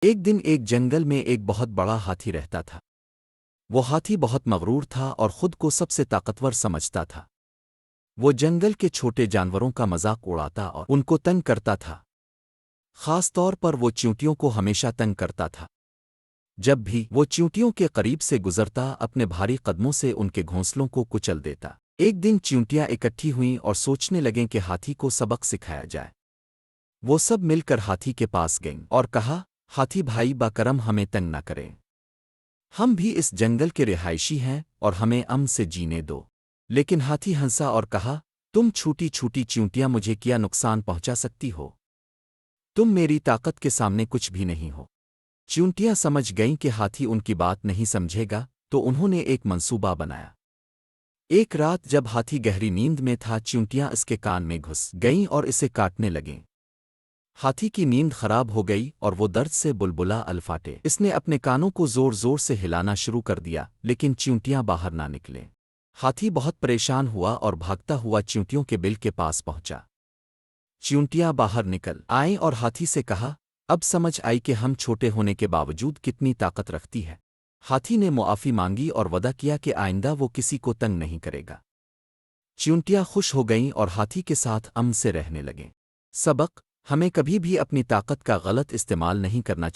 ایک دن ایک جنگل میں ایک بہت بڑا ہاتھی رہتا تھا۔ وہ ہاتھی بہت مغرور تھا اور خود کو سب سے طاقتور سمجھتا تھا۔ وہ جنگل کے چھوٹے جانوروں کا مذاق اڑاتا اور ان کو تنگ کرتا تھا۔ خاص طور پر وہ چیونٹیوں کو ہمیشہ تنگ کرتا تھا۔ جب بھی وہ چیونٹیوں کے قریب سے گزرتا اپنے بھاری قدموں سے ان کے گھونسلوں کو کچل دیتا۔ ایک دن چیونٹیاں اکٹھی ہوئیں اور سوچنے لگیں کہ ہاتھی کو سبق سکھایا جائے۔ وہ سب مل کر ہاتھی کے پاس گئیں اور کہا، ہاتھی بھائی باکرم ہمیں تنگ نہ کریں۔ ہم بھی اس جنگل کے رہائشی ہیں اور ہمیں امن سے جینے دو۔ لیکن ہاتھی ہنسا اور کہا، تم چھوٹی چھوٹی چیونٹیاں مجھے کیا نقصان پہنچا سکتی ہو؟ تم میری طاقت کے سامنے کچھ بھی نہیں ہو۔ چیونٹیاں سمجھ گئیں کہ ہاتھی ان کی بات نہیں سمجھے گا، تو انہوں نے ایک منصوبہ بنایا۔ ایک رات جب ہاتھی گہری نیند میں تھا، چیونٹیاں اس کے کان میں گھس گئیں اور اسے کاٹنے لگیں۔ ہاتھی کی نیند خراب ہو گئی اور وہ درد سے بلبلا الفاٹے۔ اس نے اپنے کانوں کو زور زور سے ہلانا شروع کر دیا، لیکن چیونٹیاں باہر نہ نکلیں۔ ہاتھی بہت پریشان ہوا اور بھاگتا ہوا چیونٹیوں کے بل کے پاس پہنچا۔ چیونٹیاں باہر نکل آئیں اور ہاتھی سے کہا، اب سمجھ آئی کہ ہم چھوٹے ہونے کے باوجود کتنی طاقت رکھتی ہے۔ ہاتھی نے معافی مانگی اور وعدہ کیا کہ آئندہ وہ کسی کو تنگ نہیں کرے گا۔ چیونٹیاں خوش ہو گئیں اور ہاتھی کے ساتھ امن سے رہنے لگیں۔ سبق: ہمیں کبھی بھی اپنی طاقت کا غلط استعمال نہیں کرنا چاہیے۔